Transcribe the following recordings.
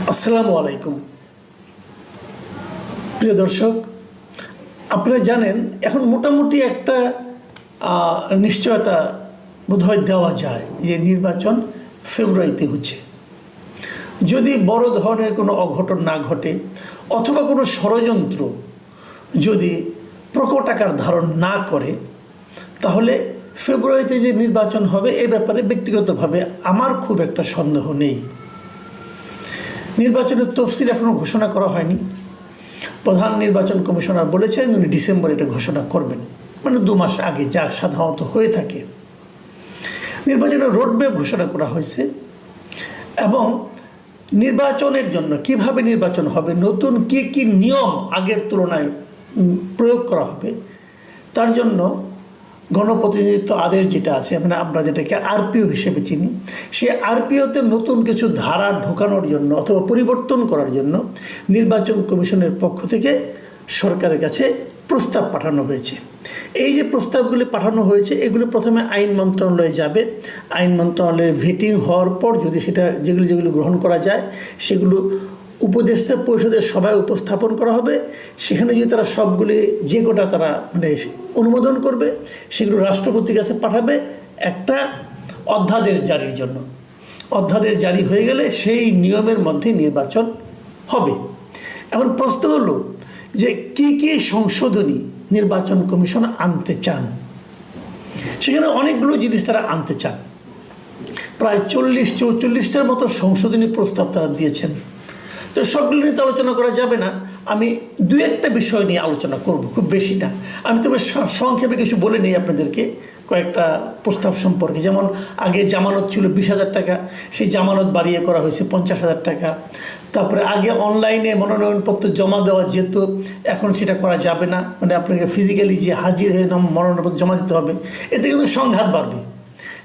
আসসালামু আলাইকুম প্রিয় দর্শক, আপনারা জানেন এখন মোটামুটি একটা নিশ্চয়তা বোধহয় দেওয়া যায় যে নির্বাচন ফেব্রুয়ারিতে হচ্ছে। যদি বড় ধরনের কোনো অঘটন না ঘটে অথবা কোনো ষড়যন্ত্র যদি প্রকট আকার ধারণ না করে, তাহলে ফেব্রুয়ারিতে যে নির্বাচন হবে এ ব্যাপারে ব্যক্তিগতভাবে আমার খুব একটা সন্দেহ নেই। নির্বাচনের তফসিল এখনও ঘোষণা করা হয়নি। প্রধান নির্বাচন কমিশনার বলেছেন উনি ডিসেম্বরে এটা ঘোষণা করবেন, মানে 2 মাস আগে, যা সাধারণত হয়ে থাকে। নির্বাচনের রোডম্যাপ ঘোষণা করা হয়েছে এবং নির্বাচনের জন্য কিভাবে নির্বাচন হবে, নতুন কি কি নিয়ম আগের তুলনায় প্রয়োগ করা হবে, তার জন্য গণপ্রতিনিধিত্ব আদেশ যেটা আছে, মানে আমরা যেটাকে আরপিও হিসেবে চিনি, সেই আরপিওতে নতুন কিছু ধারা ঢোকানোর জন্য অথবা পরিবর্তন করার জন্য নির্বাচন কমিশনের পক্ষ থেকে সরকারের কাছে প্রস্তাব পাঠানো হয়েছে। এই যে প্রস্তাবগুলি পাঠানো হয়েছে এগুলো প্রথমে আইন মন্ত্রণালয়ে যাবে। আইন মন্ত্রণালয়ে ভেটিং হওয়ার পর যদি সেটা যেগুলো গ্রহণ করা যায় সেগুলো উপদেষ্টা পরিষদের সভায় উপস্থাপন করা হবে। সেখানে যদি তারা সবগুলি যে কোটা তারা মানে অনুমোদন করবে, সেগুলো রাষ্ট্রপতির কাছে পাঠাবে একটা অধ্যাদেশ জারির জন্য। অধ্যাদেশ জারি হয়ে গেলে সেই নিয়মের মধ্যে নির্বাচন হবে। এখন প্রশ্ন হলো যে কি কি সংশোধনী নির্বাচন কমিশন আনতে চান। সেখানে অনেকগুলো জিনিস তারা আনতে চান, প্রায় 40-44টার মতো সংশোধনী প্রস্তাব তারা দিয়েছেন। তো সবগুলো নিয়ে তো আলোচনা করা যাবে না, আমি 2-1টা বিষয় নিয়ে আলোচনা করব, খুব বেশি না। আমি তবে সংক্ষেপে কিছু বলে নিই আপনাদেরকে কয়েকটা প্রস্তাব সম্পর্কে। যেমন আগে জামানত ছিল 20,000 টাকা, সেই জামানত বাড়িয়ে করা হয়েছে 50,000 টাকা। তারপরে আগে অনলাইনে মনোনয়নপত্র জমা দেওয়া যেত, এখন সেটা করা যাবে না, মানে আপনাকে ফিজিক্যালি যে হাজির হয়ে মনোনয়নপত্র জমা দিতে হবে। এতে কিন্তু সংঘাত বাড়বে।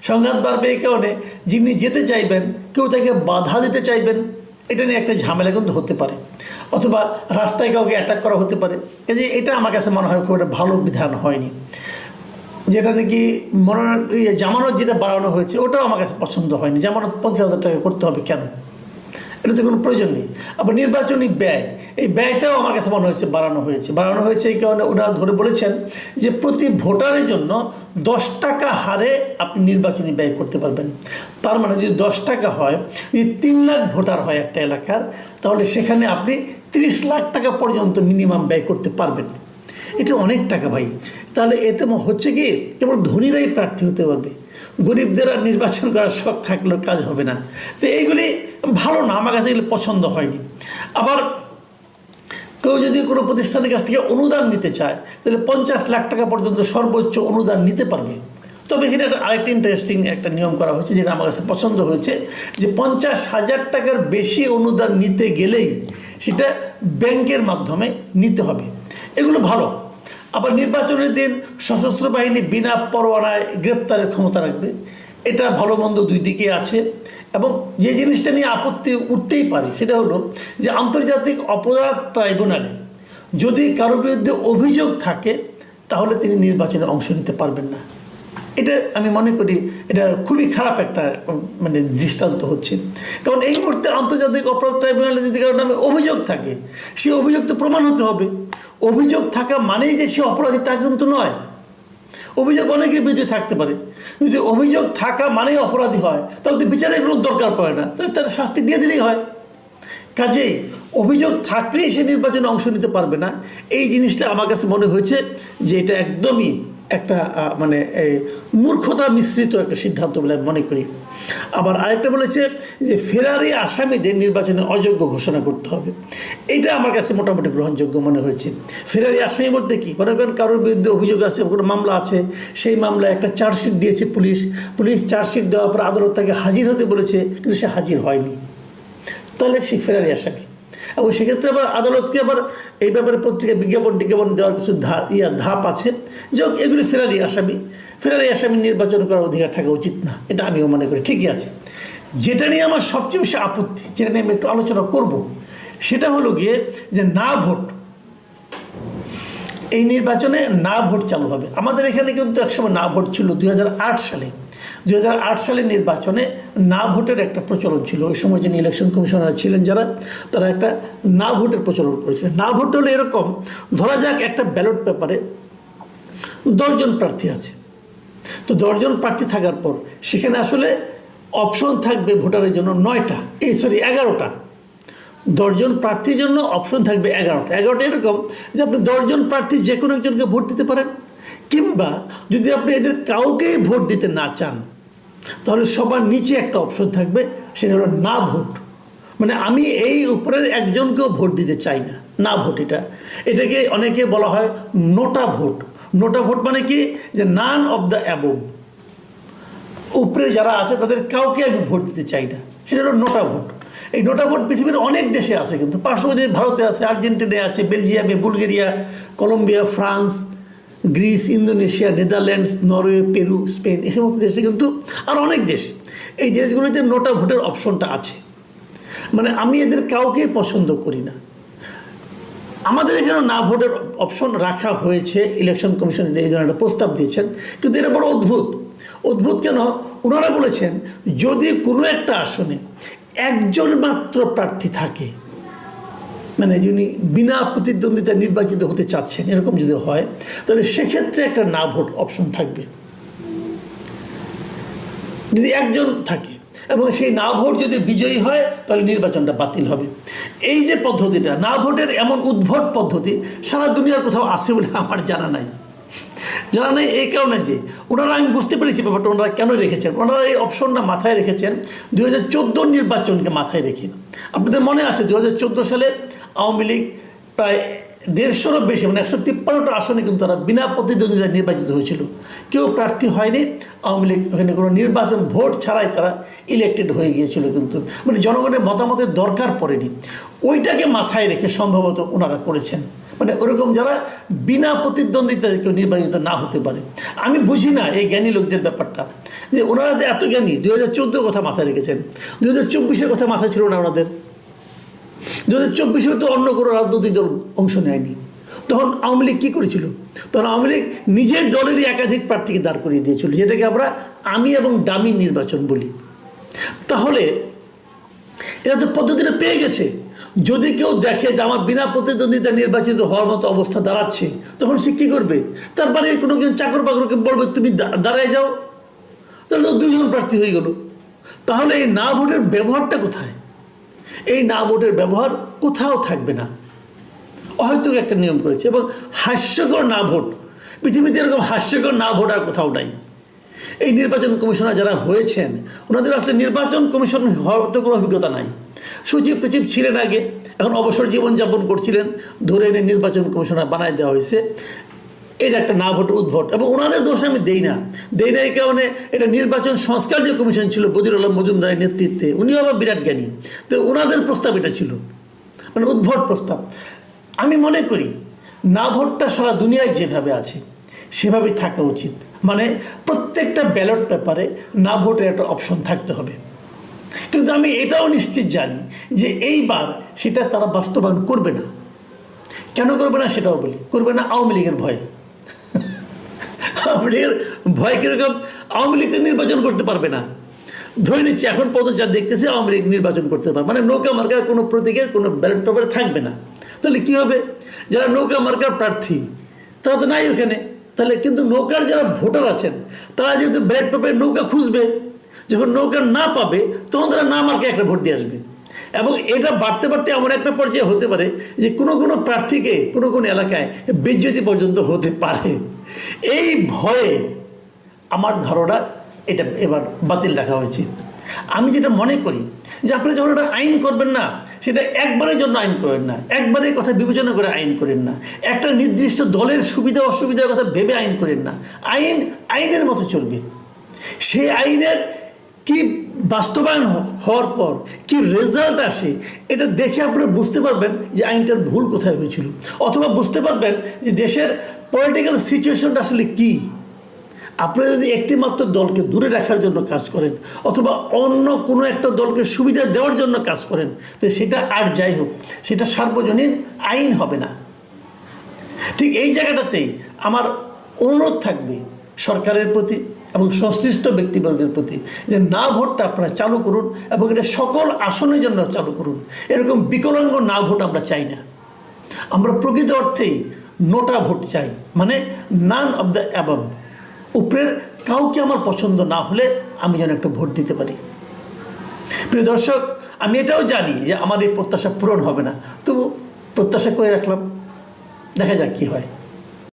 সংঘাত বাড়বে এই কারণে যিনি যেতে চাইবেন কেউ তাকে বাধা দিতে চাইবেন, এটা নিয়ে একটা ঝামেলা কিন্তু হতে পারে, অথবা রাস্তায় কাউকে অ্যাটাক করা হতে পারে। এই যে এটা আমার কাছে মনে হয় খুব একটা ভালো বিধান হয়নি। যেটা নাকি জামানত যেটা বাড়ানো হয়েছে ওটাও আমার কাছে পছন্দ হয়নি। জামানত 50,000 টাকা করতে হবে কেন? এটাতে কোনো প্রয়োজন নেই। আবার নির্বাচনী ব্যয়, এই ব্যয়টাও আমার কাছে মনে হয়েছে বাড়ানো হয়েছে এই কারণে ওরা ধরে বলেছেন যে প্রতি ভোটারের জন্য 10 টাকা হারে আপনি নির্বাচনী ব্যয় করতে পারবেন। তার মানে যদি 10 টাকা হয়, যদি 3 লাখ ভোটার হয় একটা এলাকার, তাহলে সেখানে আপনি 30 লাখ টাকা পর্যন্ত মিনিমাম ব্যয় করতে পারবেন। এটা অনেক টাকা ভাই। তাহলে এতে হচ্ছে কি কেবল ধনীরাই প্রার্থী হতে পারবে, গরিবদের আর নির্বাচন করার শখ থাকলেও কাজ হবে না। তো এইগুলি ভালো না, আমার কাছে এগুলো পছন্দ হয়নি। আবার কেউ যদি কোনো প্রতিষ্ঠানের কাছ থেকে অনুদান নিতে চায় তাহলে 50 লাখ টাকা পর্যন্ত সর্বোচ্চ অনুদান নিতে পারবে। তবে এখানে আরেকটা ইন্টারেস্টিং একটা নিয়ম করা হয়েছে যেটা আমার কাছে পছন্দ হয়েছে, যে 50,000 টাকার বেশি অনুদান নিতে গেলেই সেটা ব্যাংকের মাধ্যমে নিতে হবে। এগুলো ভালো। আবার নির্বাচনের দিন সশস্ত্র বাহিনী বিনা পরোয়ানায় গ্রেপ্তারের ক্ষমতা রাখবে, এটা ভালো মন্দ দুই দিকে আছে। এবং যে জিনিসটা নিয়ে আপত্তি উঠতেই পারে সেটা হলো যে আন্তর্জাতিক অপরাধ ট্রাইব্যুনালে যদি কারোর বিরুদ্ধে অভিযোগ থাকে তাহলে তিনি নির্বাচনে অংশ নিতে পারবেন না। এটা আমি মনে করি এটা খুবই খারাপ একটা মানে দৃষ্টান্ত হচ্ছে। কারণ এই মুহূর্তে আন্তর্জাতিক অপরাধ ট্রাইব্যুনালে যদি কারোর নামে অভিযোগ থাকে, সে অভিযোগ তো প্রমাণ হতে হবে। অভিযোগ থাকা মানেই যে সে অপরাধী তা কিন্তু নয়। অভিযোগ অনেকের বিরুদ্ধে থাকতে পারে, যদি অভিযোগ থাকা মানেই অপরাধী হয় তাহলে তো বিচারের কোনো দরকার পড়ে না, তাহলে তার শাস্তি দিয়ে দিলেই হয়। কাজেই অভিযোগ থাকলেই সে নির্বাচনে অংশ নিতে পারবে না, এই জিনিসটা আমার কাছে মনে হয়েছে যে এটা একদমই একটা মানে মূর্খতা মিশ্রিত একটা সিদ্ধান্ত বলে আমি মনে করি। আবার আরেকটা বলেছে যে ফেরারি আসামিদের নির্বাচনে অযোগ্য ঘোষণা করতে হবে। এটা আমার কাছে মোটামুটি গ্রহণযোগ্য মনে হয়েছে। ফেরারি আসামি বলতে কি, মনে করেন কারোর বিরুদ্ধে অভিযোগ আছে, কোনো মামলা আছে, সেই মামলায় একটা চার্জশিট দিয়েছে পুলিশ চার্জশিট দেওয়ার পর আদালত তাকে হাজির হতে বলেছে কিন্তু সে হাজির হয়নি, তাহলে সে ফেরারি আসামি। এবং সেক্ষেত্রে আবার আদালতকে আবার এই ব্যাপারে পত্রিকায় বিজ্ঞাপন দেওয়ার কিছু ধাপ আছে। যাই হোক, এগুলি ফেরারি আসামি নির্বাচন করার অধিকার থাকা উচিত না, এটা আমিও মনে করি। ঠিকই আছে। যেটা নিয়ে আমার সবচেয়ে বেশি আপত্তি, যেটা নিয়ে আমি একটু আলোচনা করব, সেটা হলো গিয়ে যে না ভোট। এই নির্বাচনে না ভোট চালু হবে। আমাদের এখানে কিন্তু একসময় না ভোট ছিল 2008 সালে। 2008 সালের নির্বাচনে না ভোটের একটা প্রচলন ছিল। ওই সময় যিনি ইলেকশন কমিশনার ছিলেন যারা, তারা একটা না ভোটের প্রচলন করেছিলেন। না ভোট হলে এরকম, ধরা যাক একটা ব্যালট পেপারে 10 জন প্রার্থী আছে, তো 10 জন প্রার্থী থাকার পর সেখানে আসলে অপশন থাকবে ভোটারের জন্য 11টা। 10 জন প্রার্থীর জন্য অপশন থাকবে 11টা এরকম যে আপনি 10 জন প্রার্থী যে কোনো একজনকে ভোট দিতে পারেন, কিংবা যদি আপনি এদের কাউকেই ভোট দিতে না চান তাহলে সবার নিচে একটা অপশন থাকবে, সেটা হলো না ভোট। মানে আমি এই উপরের একজনকেও ভোট দিতে চাই না, না ভোট। এটাকে অনেকে বলা হয় নোটা ভোট। নোটা ভোট মানে কি, যে নান অফ দ্য অ্যাবভ, উপরে যারা আছে তাদের কাউকে আমি ভোট দিতে চাই না, সেটা হলো নোটা ভোট। এই নোটা ভোট পৃথিবীর অনেক দেশে আছে, কিন্তু পার্শ্ববর্তী ভারতে আছে, আর্জেন্টিনায় আছে, বেলজিয়ামে, Bulgaria, Colombia, France, Greece, Indonesia, Netherlands, Norway, Peru, Spain, এই সমস্ত দেশে কিন্তু আর অনেক দেশ, এই দেশগুলোতে নোটা ভোটের অপশনটা আছে। মানে আমি এদের কাউকেই পছন্দ করি না। আমাদের এখানে না ভোটের অপশন রাখা হয়েছে, ইলেকশন কমিশন এই ধরনের একটা প্রস্তাব দিয়েছেন, কিন্তু এটা বড় অদ্ভুত কেন? ওনারা বলেছেন যদি কোনো একটা আসনে একজন মাত্র প্রার্থী থাকে, মানে যিনি বিনা প্রতিদ্বন্দ্বিতা নির্বাচিত হতে চাচ্ছেন, এরকম যদি হয় তাহলে সেক্ষেত্রে একটা না ভোট অপশন থাকবে। যদি একজন থাকে এবং সেই না ভোট যদি বিজয়ী হয় তাহলে নির্বাচনটা বাতিল হবে। এই যে পদ্ধতিটা, না ভোটের এমন উদ্ভট পদ্ধতি সারা দুনিয়ার কোথাও আছে বলে আমার জানা নাই। এই কারণে যে ওনারা, আমি বুঝতে পেরেছি ব্যাপারটা ওনারা কেন রেখেছেন। ওনারা এই অপশনটা মাথায় রেখেছেন 2014 নির্বাচনকে মাথায় রেখে। আপনাদের মনে আছে 2014 সালে আওয়ামী লীগ প্রায় 150-এরও বেশি, মানে 153টা আসনে কিন্তু তারা বিনা প্রতিদ্বন্দ্বিতায় নির্বাচিত হয়েছিল। কেউ প্রার্থী হয়নি, আওয়ামী লীগ ওখানে কোনো নির্বাচন ভোট ছাড়াই তারা ইলেক্টেড হয়ে গিয়েছিল, কিন্তু মানে জনগণের মতামতের দরকার পড়েনি। ওইটাকে মাথায় রেখে সম্ভবত ওনারা করেছেন, মানে ওরকম যারা বিনা প্রতিদ্বন্দ্বিতায় কেউ নির্বাচিত না হতে পারে। আমি বুঝি না এই জ্ঞানী লোকদের ব্যাপারটা, যে ওনারা এত জ্ঞানী। 2014 কথা মাথায় রেখেছেন, 2024-এর কথা মাথায় ছিল না ওনাদের। 2024-এ তো অন্য কোনো রাজনৈতিক দল অংশ নেয়নি। তখন আওয়ামী লীগ কী করেছিল? তখন আওয়ামী লীগ নিজের দলেরই একাধিক প্রার্থীকে দাঁড় করিয়ে দিয়েছিল, যেটাকে আমরা আমি এবং ডামি নির্বাচন বলি। তাহলে এরা তো পদ্ধতিটা পেয়ে গেছে। যদি কেউ দেখে যে আমার বিনা প্রতিদ্বন্দ্বিতা নির্বাচিত হওয়ার মতো অবস্থা দাঁড়াচ্ছে, তখন সে কী করবে? তার বাড়ির কোনো চাকর বাকরকে বলবে তুমি দাঁড়ায় যাও, তাহলে তো 2 জন প্রার্থী হয়ে গেল। তাহলে এই না ভোটের ব্যবহারটা কোথায়? এই না ভোটের ব্যবহার কোথাও থাকবে না। অহৈতুক একটা নিয়ম করেছে, এবং হাস্যকর না ভোট, পৃথিবীতে এরকম হাস্যকর না ভোট আর কোথাও নাই। এই নির্বাচন কমিশনার যারা হয়েছেন, ওনাদের আসলে নির্বাচন কমিশন হওয়ার তো কোনো অভিজ্ঞতা নাই। সচিব টচিব ছিলেন আগে, এখন অবসর জীবনযাপন করছিলেন, ধরে এনে নির্বাচন কমিশনার বানায় দেওয়া হয়েছে। এটা একটা না ভোট উদ্ভট, এবং ওনাদের দোষ আমি দেই না। এই কারণে এটা নির্বাচন সংস্কার যে কমিশন ছিল বদিউল আলম মজুমদারের নেতৃত্বে, উনিও আবার বিরাট জ্ঞানী, তো ওনাদের প্রস্তাব এটা ছিল, মানে উদ্ভট প্রস্তাব। আমি মনে করি না ভোটটা সারা দুনিয়ায় যেভাবে আছে সেভাবেই থাকা উচিত। মানে প্রত্যেকটা ব্যালট পেপারে না ভোটের একটা অপশন থাকতে হবে। কিন্তু আমি এটাও নিশ্চিত জানি যে এইবার সেটা তারা বাস্তবায়ন করবে না। কেন করবে না সেটাও বলি। করবে না আওয়ামী লীগের ভয়ে। আওয়ামী লীগের ভয় কীরকম? আওয়ামী লীগ তো নির্বাচন করতে পারবে না। ধরে নিচ্ছি এখন পর্যন্ত যা দেখতেছি আওয়ামী লীগ নির্বাচন করতে পারবে, মানে নৌকা মার্কার কোনো প্রতীকের কোনো ব্যালট পেপারে থাকবে না। তাহলে কী হবে? যারা নৌকা মার্কার প্রার্থী তারা তো নাই ওখানে। তাহলে কিন্তু নৌকার যারা ভোটার আছেন তারা যেহেতু ব্যালট পেপারে নৌকা খুঁজবে, যখন নৌকা না পাবে তখন তারা না মার্কে একটা ভোট দিয়ে আসবে। এবং এটা বাড়তে বাড়তে এমন একটা পর্যায়ে হতে পারে যে কোনো প্রার্থীকে কোনো এলাকায় বেজ্জতি পর্যন্ত হতে পারে। এই ভয়ে আমার ধারণা এটা এবার বাতিল রাখা হয়েছে। আমি যেটা মনে করি যে আপনি যখন একটা আইন করবেন না, সেটা একবারের জন্য আইন করেন না, একবারের কথা বিবেচনা করে আইন করেন না, একটা নির্দিষ্ট দলের সুবিধা অসুবিধার কথা ভেবে আইন করেন না। আইন আইনের মতো চলবে। সেই আইনের কি বাস্তবায়ন হওয়ার পর কি রেজাল্ট আসে এটা দেখে আপনারা বুঝতে পারবেন যে আইনটার ভুল কোথায় হয়েছিল, অথবা বুঝতে পারবেন যে দেশের পলিটিক্যাল সিচুয়েশনটা আসলে কী। আপনারা যদি একটি মাত্র দলকে দূরে রাখার জন্য কাজ করেন, অথবা অন্য কোনো একটা দলকে সুবিধা দেওয়ার জন্য কাজ করেন, তো সেটা আর যাই হোক, সেটা সার্বজনীন আইন হবে না। ঠিক এই জায়গাটাতেই আমার অনুরোধ থাকবে সরকারের প্রতি, এবং সংশ্লিষ্ট ব্যক্তিবর্গের প্রতি যে না ভোটটা আপনারা চালু করুন এবং এটা সকল আসনের জন্য চালু করুন। এরকম বিকলাঙ্গ না ভোট আমরা চাই না। আমরা প্রকৃত অর্থেই নোটা ভোট চাই, মানে নান অব দ্য অ্যাবভ। উপরের কাউকে আমার পছন্দ না হলে আমি যেন একটা ভোট দিতে পারি। প্রিয় দর্শক, আমি এটাও জানি যে আমার এই প্রত্যাশা পূরণ হবে না, তবু প্রত্যাশা করে রাখলাম, দেখা যাক কী হয়।